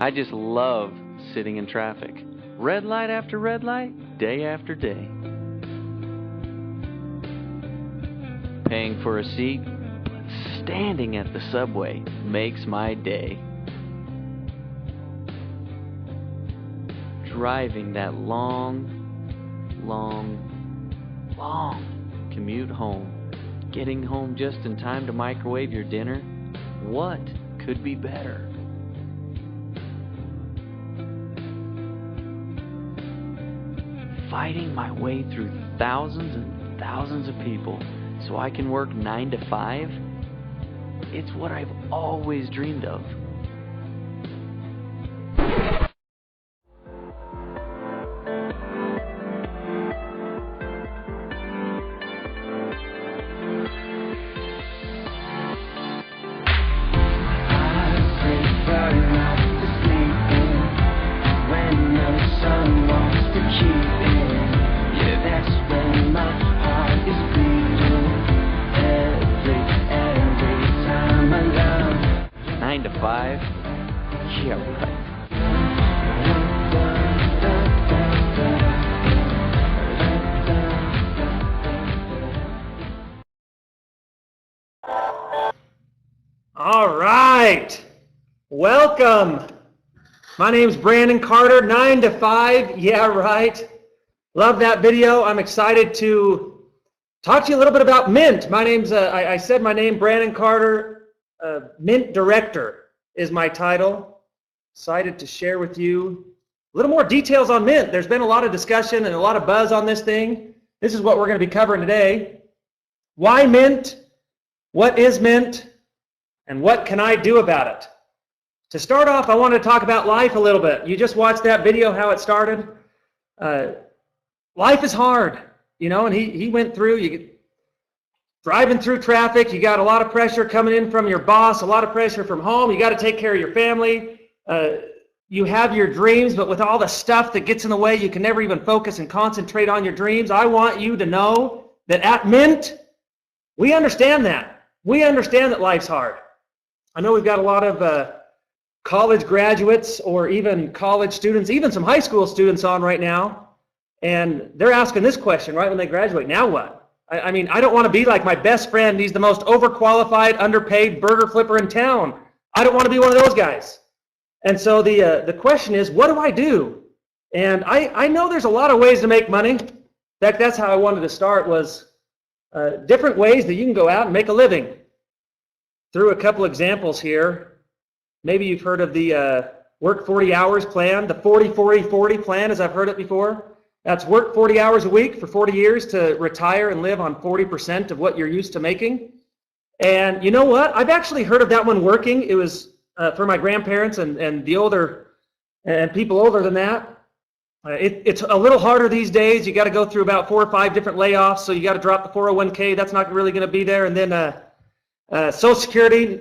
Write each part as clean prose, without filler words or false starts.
I just love sitting in traffic. Red light after red light, day after day. Paying for a seat, standing at the subway makes my day. Driving that long commute home. Getting home just in time to microwave your dinner. What could be better? Fighting my way through thousands and thousands of people so I can work 9 to 5. It's what I've always dreamed of. Yeah, right. All right. Welcome. My name's Brandon Carter, 9 to 5. Yeah, right. Love that video. I'm excited to talk to you a little bit about Mynt. My name's, I said my name, Brandon Carter. Mynt Director is my title. Excited to share with you a little more details on Mynt. There's been a lot of discussion and a lot of buzz on this thing. This is what we're going to be covering today. Why Mynt? What is Mynt? And what can I do about it? To start off, I want to talk about life a little bit. You just watched that video, how it started. Life is hard, you know, and he went through, driving through traffic, you got a lot of pressure coming in from your boss, a lot of pressure from home, you got to take care of your family. You have your dreams, but with all the stuff that gets in the way, you can never even focus and concentrate on your dreams. I want you to know that at Mynt, we understand that. We understand that life's hard. I know we've got a lot of college graduates or even college students, even some high school students on right now, and they're asking this question right when they graduate, now what? I mean, I don't want to be like my best friend. He's the most overqualified, underpaid burger flipper in town. I don't want to be one of those guys. And so the question is, what do I do? And I know there's a lot of ways to make money. In fact, that's how I wanted to start, was different ways that you can go out and make a living. Through a couple examples here. Maybe you've heard of the work 40 hours plan, the 40-40-40 plan, as I've heard it before. That's work 40 hours a week for 40 years to retire and live on 40% of what you're used to making. And you know what? I've actually heard of that one working. It was for my grandparents and the older, and people older than that. It's a little harder these days. You got to go through about 4 or 5 different layoffs, so you got to drop the 401k. That's not really going to be there. And then Social Security,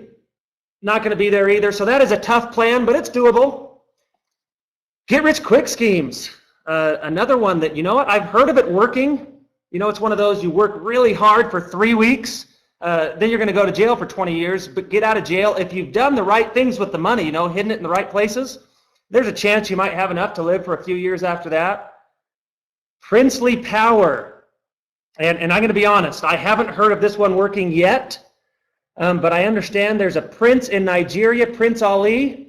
not going to be there either. So that is a tough plan, but it's doable. Get rich quick schemes. Another one that, you know what, I've heard of it working. You know, it's one of those, you work really hard for 3 weeks, then you're going to go to jail for 20 years, but get out of jail. If you've done the right things with the money, you know, hidden it in the right places, there's a chance you might have enough to live for a few years after that. Princely power. And I'm going to be honest, I haven't heard of this one working yet, but I understand there's a prince in Nigeria, Prince Ali.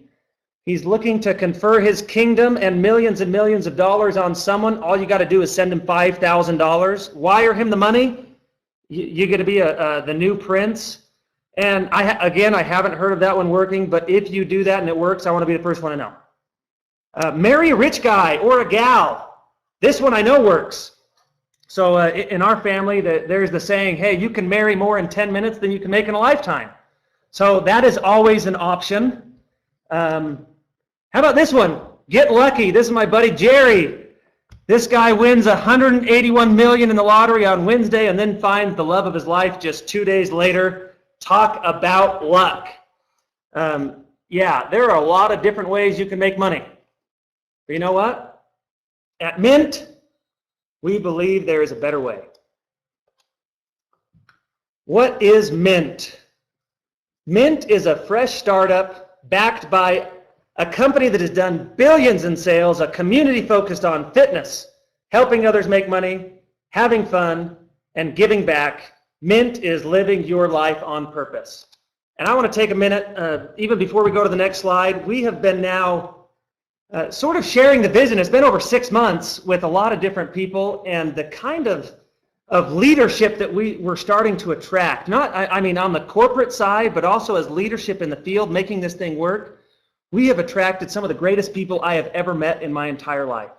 He's looking to confer his kingdom and millions of dollars on someone. All you got to do is send him $5,000. Wire him the money. You're going to be the new prince. And I haven't heard of that one working, but if you do that and it works, I want to be the first one to know. Marry a rich guy or a gal. This one I know works. So in our family, there's the saying, hey, you can marry more in 10 minutes than you can make in a lifetime. So that is always an option. How about this one? Get lucky. This is my buddy Jerry. This guy wins $181 million in the lottery on Wednesday and then finds the love of his life just 2 days later. Talk about luck. Yeah, there are a lot of different ways you can make money. But you know what? At Mynt, we believe there is a better way. What is Mynt? Mynt is a fresh startup backed by a company that has done billions in sales, a community focused on fitness, helping others make money, having fun, and giving back. Mynt is living your life on purpose. And I want to take a minute, even before we go to the next slide. We have been now sort of sharing the vision. It's been over 6 months with a lot of different people, and the kind of leadership that we're starting to attract, not, I mean, on the corporate side, but also as leadership in the field, making this thing work. We have attracted some of the greatest people I have ever met in my entire life.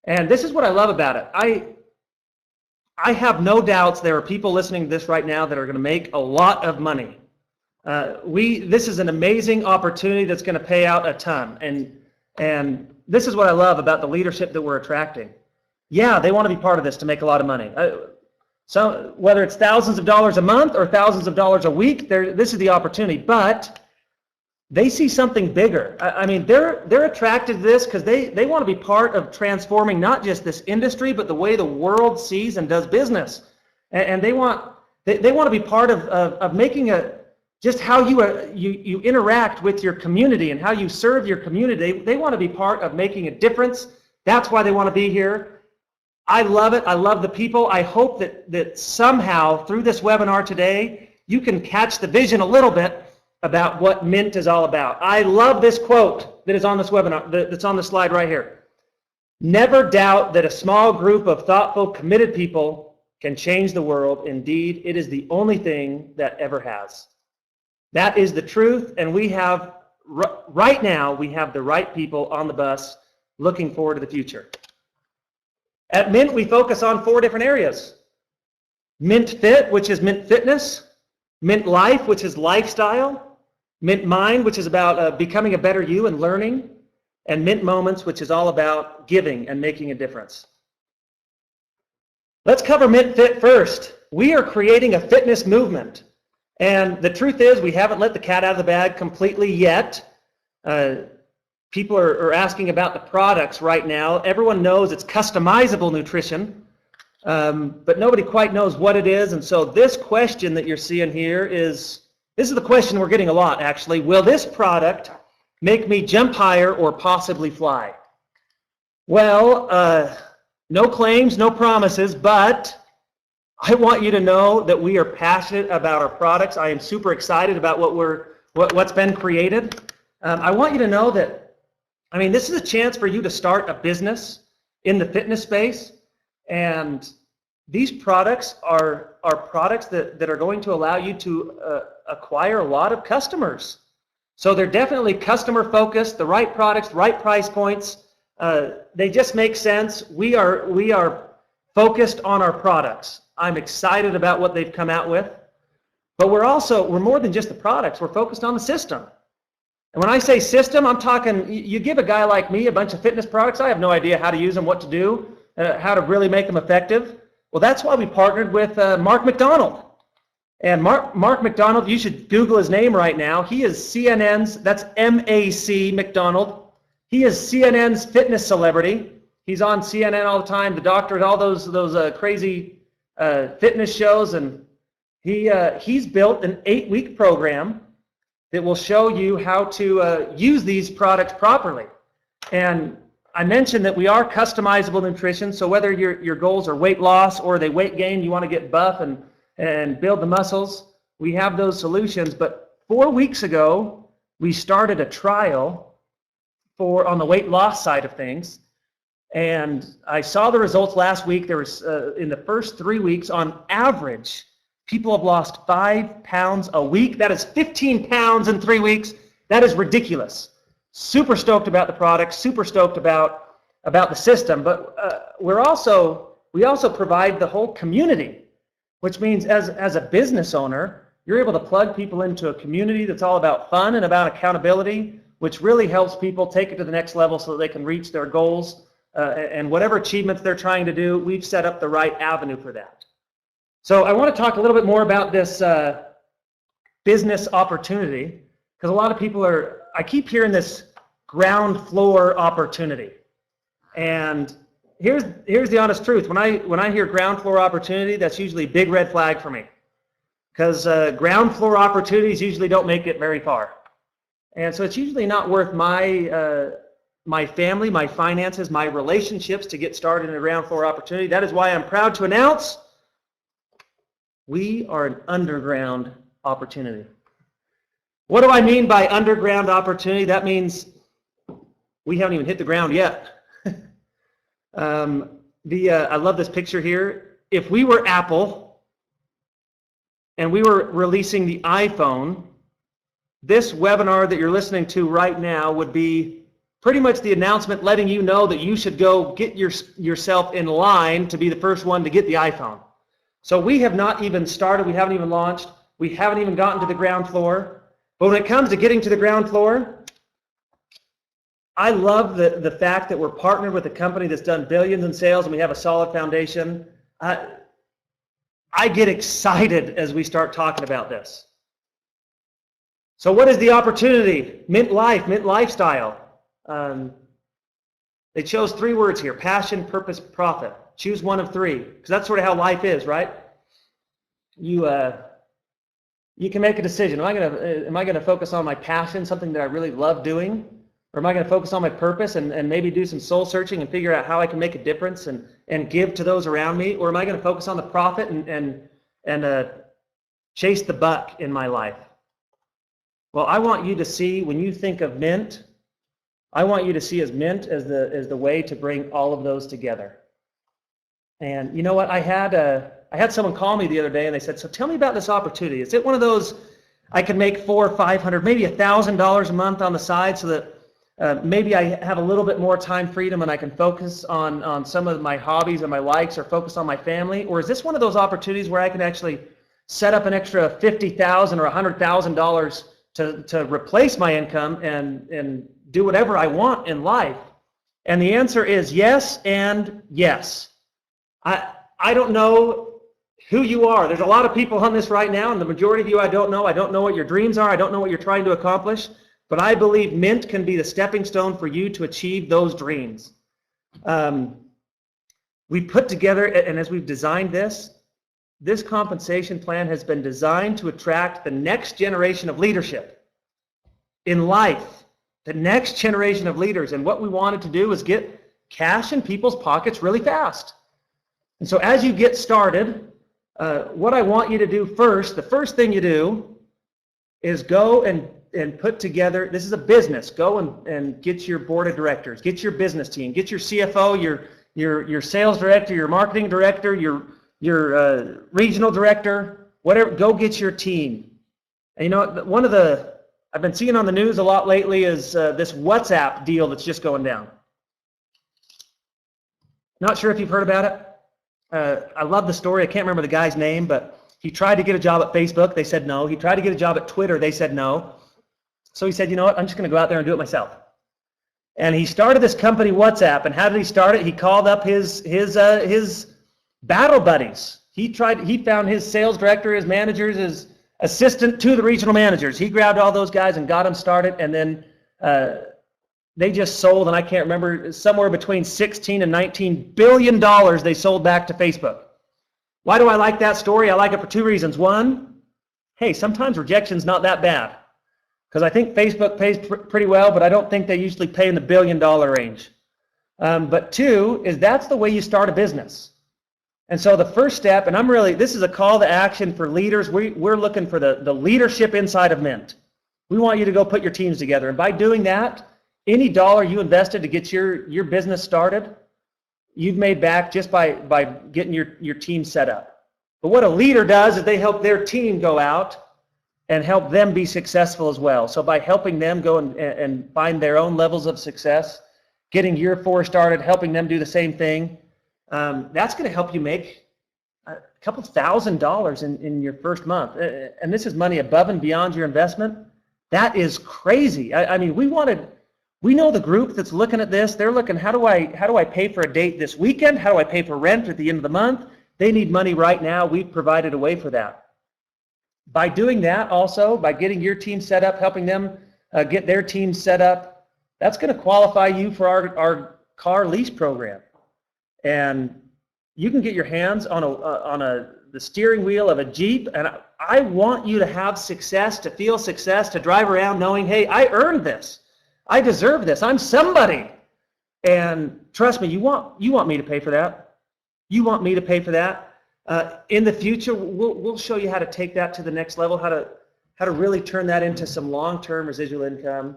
And this is what I love about it. I have no doubts there are people listening to this right now that are going to make a lot of money. This is an amazing opportunity that's going to pay out a ton. And this is what I love about the leadership that we're attracting. Yeah, they want to be part of this to make a lot of money. So whether it's thousands of dollars a month or thousands of dollars a week, this is the opportunity. But they see something bigger. I mean, they're attracted to this because they want to be part of transforming not just this industry, but the way the world sees and does business. And they want to be part of making just how you interact with your community and how you serve your community. They want to be part of making a difference. That's why they want to be here. I love it. I love the people. I hope that somehow through this webinar today, you can catch the vision a little bit about what Mynt is all about. I love this quote that is on this webinar, that's on the slide right here. Never doubt that a small group of thoughtful, committed people can change the world. Indeed, it is the only thing that ever has. That is the truth, and we have, right now, we have the right people on the bus looking forward to the future. At Mynt, we focus on 4 different areas. Mynt Fit, which is Mynt Fitness. Mynt Life, which is lifestyle. Mynt Mind, which is about becoming a better you and learning. And Mynt Moments, which is all about giving and making a difference. Let's cover Mynt Fit first. We are creating a fitness movement. And the truth is, we haven't let the cat out of the bag completely yet. People are asking about the products right now. Everyone knows it's customizable nutrition, but nobody quite knows what it is. And so this question that you're seeing here this is the question we're getting a lot, actually. Will this product make me jump higher or possibly fly? Well, no claims, no promises, but I want you to know that we are passionate about our products. I am super excited about what's been created. I want you to know that, I mean, this is a chance for you to start a business in the fitness space, and these products are products that are going to allow you to acquire a lot of customers. So they're definitely customer focused, the right products, right price points. They just make sense. We are focused on our products. I'm excited about what they've come out with, but we're more than just the products. We're focused on the system. And when I say system, I'm talking, you give a guy like me a bunch of fitness products, I have no idea how to use them, what to do, how to really make them effective. Well, that's why we partnered with Mark McDonald. And Mark McDonald, you should Google his name right now. He is CNN's, that's M-A-C McDonald. He is CNN's fitness celebrity. He's on CNN all the time, The Doctor, and all those crazy fitness shows. And he's built an 8-week program that will show you how to use these products properly. And I mentioned that we are customizable nutrition, so whether your goals are weight loss or they weight gain, you want to get buff and build the muscles, we have those solutions. But 4 weeks ago, we started a trial on the weight loss side of things, and I saw the results last week. There was, in the first 3 weeks, on average, people have lost 5 pounds a week. That is 15 pounds in 3 weeks. That is ridiculous. Super stoked about the product, super stoked about the system, but we also provide the whole community, which means as a business owner, you're able to plug people into a community that's all about fun and about accountability, which really helps people take it to the next level so that they can reach their goals and whatever achievements they're trying to do. We've set up the right avenue for that. So I want to talk a little bit more about this business opportunity, because a lot of people I keep hearing this ground floor opportunity. And here's the honest truth. When I hear ground floor opportunity, that's usually a big red flag for me, because ground floor opportunities usually don't make it very far. And so it's usually not worth my family, my finances, my relationships to get started in a ground floor opportunity. That is why I'm proud to announce we are an underground opportunity. What do I mean by underground opportunity? That means we haven't even hit the ground yet. I love this picture here. If we were Apple and we were releasing the iPhone, this webinar that you're listening to right now would be pretty much the announcement letting you know that you should go get yourself in line to be the first one to get the iPhone. So we have not even started, we haven't even launched, we haven't even gotten to the ground floor. But when it comes to getting to the ground floor, I love the fact that we're partnered with a company that's done billions in sales and we have a solid foundation. I get excited as we start talking about this. So what is the opportunity? Mynt Life, Mynt Lifestyle. They chose 3 words here: passion, purpose, profit. Choose one of 3, because that's sort of how life is, right? You can make a decision. Am I gonna focus on my passion, something that I really love doing, or am I gonna focus on my purpose and maybe do some soul searching and figure out how I can make a difference and give to those around me, or am I gonna focus on the profit and chase the buck in my life? Well, I want you to see, when you think of Mynt, I want you to see as Mynt as the way to bring all of those together. And you know what? I had someone call me the other day and they said, so tell me about this opportunity. Is it one of those I can make $400 or $500, maybe $1,000 a month on the side so that maybe I have a little bit more time freedom and I can focus on some of my hobbies and my likes, or focus on my family? Or is this one of those opportunities where I can actually set up an extra $50,000 or $100,000 to replace my income and do whatever I want in life? And the answer is yes and yes. I don't know who you are. There's a lot of people on this right now, and the majority of you I don't know. I don't know what your dreams are. I don't know what you're trying to accomplish. But I believe Mynt can be the stepping stone for you to achieve those dreams. We put together, and as we've designed this compensation plan has been designed to attract the next generation of leadership in life, the next generation of leaders. And what we wanted to do is get cash in people's pockets really fast. And so as you get started, what I want you to do first, the first thing you do is go and put together, this is a business, go and get your board of directors, get your business team, get your CFO, your sales director, your marketing director, your regional director, whatever, go get your team. And you know what, one of the, I've been seeing on the news a lot lately is this WhatsApp deal that's just going down. Not sure if you've heard about it. I love the story. I can't remember the guy's name, but he tried to get a job at Facebook. They said no. He tried to get a job at Twitter. They said no. So he said, you know what, I'm just going to go out there and do it myself. And he started this company, WhatsApp. And how did he start it? He called up his battle buddies. He found his sales director, his managers, his assistant to the regional managers. He grabbed all those guys and got them started. And then they just sold, and I can't remember, somewhere between $16 and $19 billion they sold back to Facebook. Why do I like that story? I like it for 2 reasons. One, hey, sometimes rejection's not that bad, because I think Facebook pays pretty well, but I don't think they usually pay in the $1 billion range. But 2 is that's the way you start a business. And so the first step, and this is a call to action for leaders. We're looking for the leadership inside of Mynt. We want you to go put your teams together. And by doing that, any dollar you invested to get your business started, you've made back just by getting your team set up. But what a leader does is they help their team go out and help them be successful as well. So by helping them go and find their own levels of success, getting year 4 started, helping them do the same thing, that's going to help you make a couple $1,000s in your first month. And this is money above and beyond your investment. That is crazy. I mean, we know the group that's looking at this. They're looking, how do I pay for a date this weekend? How do I pay for rent at the end of the month? They need money right now. We've provided a way for that. By doing that also, by getting your team set up, helping them get their team set up, that's going to qualify you for our car lease program. And you can get your hands on the steering wheel of a Jeep, and I want you to have success, to feel success, to drive around knowing, hey, I earned this. I deserve this. I'm somebody. And trust me, you want me to pay for that. You want me to pay for that. In the future, we'll show you how to take that to the next level, how to really turn that into some long-term residual income.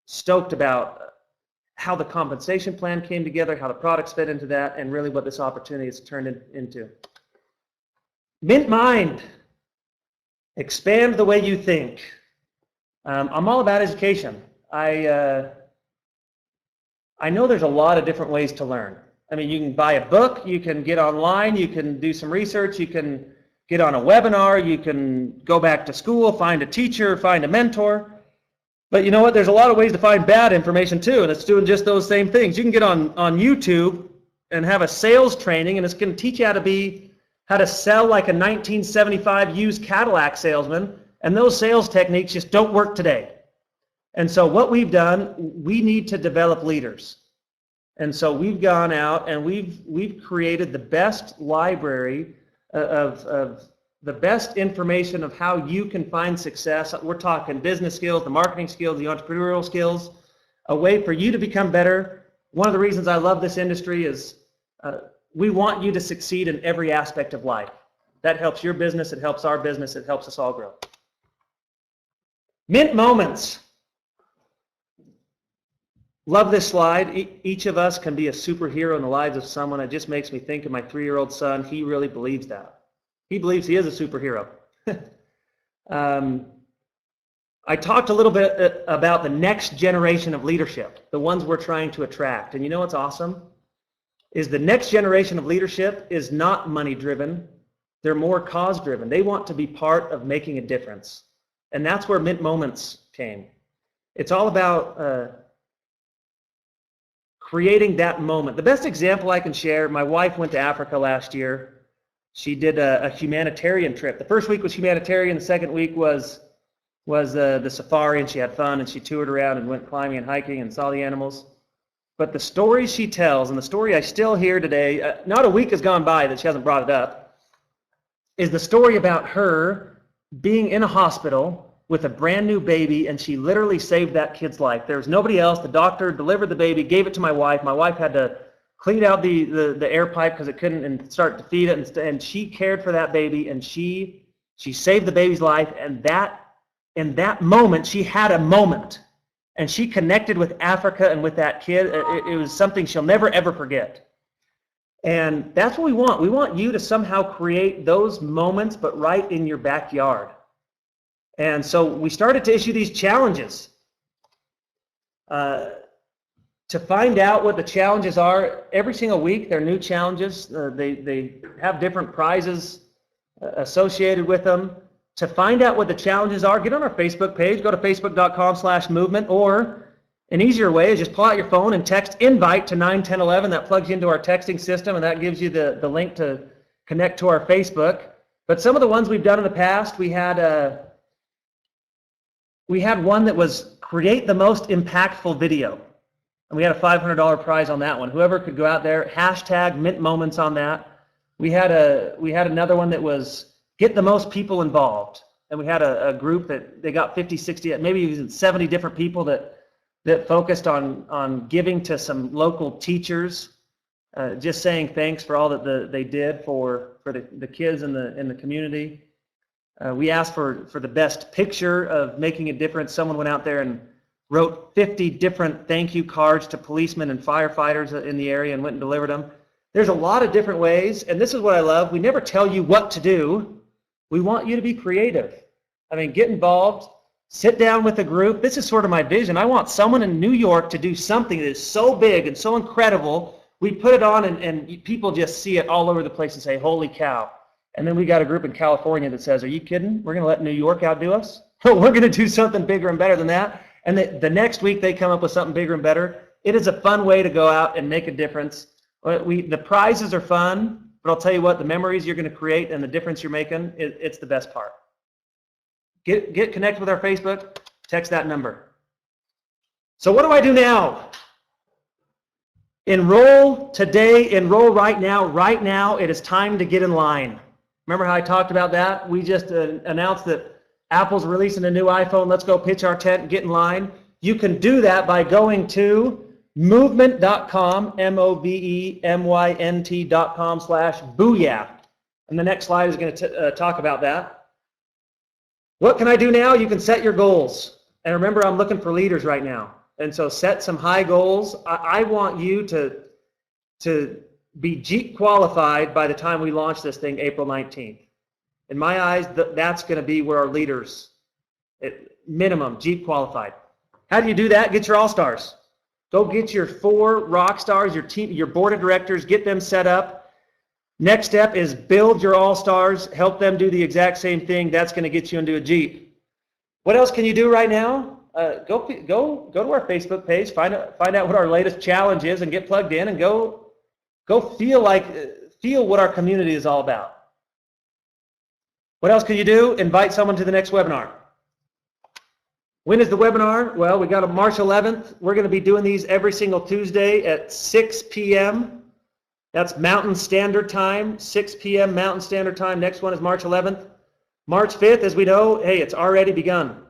Stoked about how the compensation plan came together, how the products fit into that, and really what this opportunity has turned into. Mint Mind. Expand the way you think. I'm all about education. I know there's a lot of different ways to learn. I mean, you can buy a book, you can get online, you can do some research, you can get on a webinar, you can go back to school, find a teacher, find a mentor. But you know what? There's a lot of ways to find bad information too, and it's doing just those same things. You can get on YouTube and have a sales training, and it's going to teach you how to sell like a 1975 used Cadillac salesman, and those sales techniques just don't work today. And so what we've done, we need to develop leaders. And so we've gone out and we've created the best library of the best information of how you can find success. We're talking business skills, the marketing skills, the entrepreneurial skills, a way for you to become better. One of the reasons I love this industry is we want you to succeed in every aspect of life. That helps your business, it helps our business, it helps us all grow. Mint moments. Love this slide. Each of us can be a superhero in the lives of someone. It just makes me think of my 3-year-old son. He really believes that. He believes he is a superhero. I talked a little bit about the next generation of leadership, the ones we're trying to attract. And you know what's awesome? Is the next generation of leadership is not money-driven. They're more cause-driven. They want to be part of making a difference. And that's where Mint Moments came. It's all about creating that moment. The best example I can share, my wife went to Africa last year. She did a humanitarian trip. The first week was humanitarian, the second week was the safari, and she had fun, and she toured around and went climbing and hiking and saw the animals. But the stories she tells, and the story I still hear today, not a week has gone by that she hasn't brought it up, is the story about her being in a hospital with a brand new baby, and she literally saved that kid's life. There was nobody else. The doctor delivered the baby, gave it to my wife. My wife had to clean out the air pipe because it couldn't, and start to feed it, and she cared for that baby, and she saved the baby's life. And in that moment, she had a moment, and she connected with Africa and with that kid. It was something she'll never ever forget. And that's what we want. We want you to somehow create those moments, but right in your backyard. And so we started to issue these challenges to find out what the challenges are. Every single week, there are new challenges. They have different prizes associated with them. To find out what the challenges are, get on our Facebook page. Go to facebook.com/movement, or an easier way is just pull out your phone and text invite to 91011. That plugs you into our texting system, and that gives you the link to connect to our Facebook. But some of the ones we've done in the past, we had one that was create the most impactful video. And we had a $500 prize on that one. Whoever could go out there, hashtag Mint Moments on that. We had another one that was get the most people involved. And we had a group that they got 50, 60, maybe even 70 different people that focused on giving to some local teachers, just saying thanks for all that they did for the kids in the community. We asked for the best picture of making a difference. Someone went out there and wrote 50 different thank you cards to policemen and firefighters in the area and went and delivered them. There's a lot of different ways, and this is what I love. We never tell you what to do. We want you to be creative. I mean, get involved, sit down with a group. This is sort of my vision. I want someone in New York to do something that is so big and so incredible. We put it on and people just see it all over the place and say, holy cow. And then we got a group in California that says, are you kidding? We're going to let New York outdo us? We're going to do something bigger and better than that. And the next week they come up with something bigger and better. It is a fun way to go out and make a difference. The prizes are fun, but I'll tell you what, the memories you're going to create and the difference you're making, it's the best part. Get connected with our Facebook, text that number. So what do I do now? Enroll today, enroll right now. Right now, it is time to get in line. Remember how I talked about that? We just announced that Apple's releasing a new iPhone. Let's go pitch our tent and get in line. You can do that by going to movement.com, movement.com/booyah. And the next slide is going to talk about that. What can I do now? You can set your goals. And remember, I'm looking for leaders right now. And so set some high goals. I want you to be Jeep qualified by the time we launch this thing April 19th. In my eyes, that's going to be where our leaders, minimum, Jeep qualified. How do you do that? Get your all-stars. Go get your 4 rock stars, your team, your board of directors, get them set up. Next step is build your all-stars, help them do the exact same thing. That's going to get you into a Jeep. What else can you do right now? Go to our Facebook page, find out what our latest challenge is, and get plugged in, and go feel what our community is all about. What else can you do? Invite someone to the next webinar. When is the webinar? Well, we got a March 11th. We're going to be doing these every single Tuesday at 6 p.m. That's Mountain Standard Time, 6 p.m. Mountain Standard Time. Next one is March 11th. March 5th, as we know, hey, it's already begun.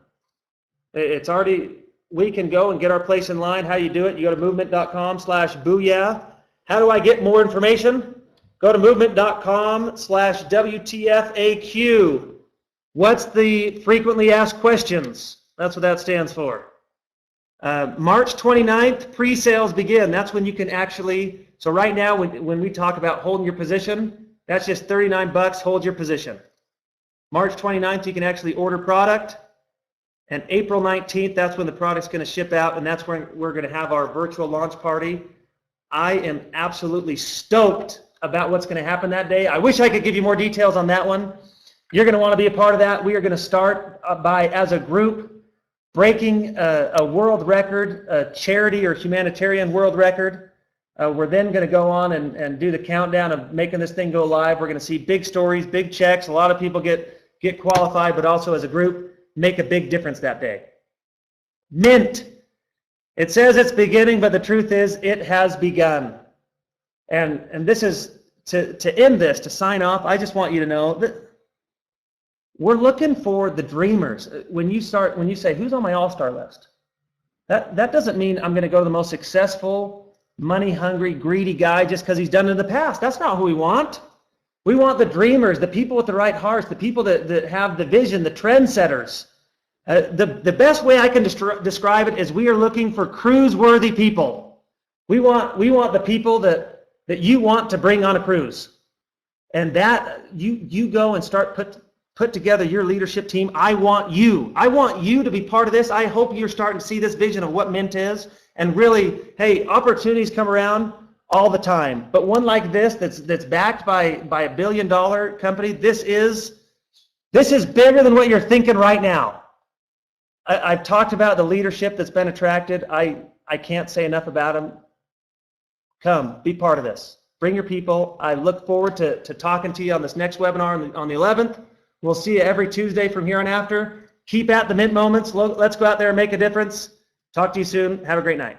We can go and get our place in line. How do you do it? You go to movement.com/booyah. How do I get more information? Go to movement.com/WTFAQ. What's the frequently asked questions? That's what that stands for. March 29th, pre-sales begin. That's when you can actually, so right now when we talk about holding your position, that's just $39, hold your position. March 29th, you can actually order product. And April 19th, that's when the product's going to ship out, and that's when we're going to have our virtual launch party. I am absolutely stoked about what's going to happen that day. I wish I could give you more details on that one. You're going to want to be a part of that. We are going to start by, as a group, breaking a world record, a charity or humanitarian world record. We're then going to go on and do the countdown of making this thing go live. We're going to see big stories, big checks. A lot of people get qualified, but also as a group, make a big difference that day. Mint. It says it's beginning, but the truth is it has begun. And this is, to end this, to sign off, I just want you to know that we're looking for the dreamers. When you say, who's on my all-star list? That doesn't mean I'm going to go to the most successful, money-hungry, greedy guy just because he's done it in the past. That's not who we want. We want the dreamers, the people with the right hearts, the people that have the vision, the trendsetters. The best way I can describe it is we are looking for cruise-worthy people. We want the people that you want to bring on a cruise. And that you go and start put together your leadership team. I want you to be part of this. I hope you're starting to see this vision of what Mint is. And really, hey, opportunities come around all the time. But one like this that's backed by a $1 billion company, this is bigger than what you're thinking right now. I've talked about the leadership that's been attracted. I can't say enough about them. Come, be part of this. Bring your people. I look forward to talking to you on this next webinar on the 11th. We'll see you every Tuesday from here on after. Keep at the Mint moments. Let's go out there and make a difference. Talk to you soon. Have a great night.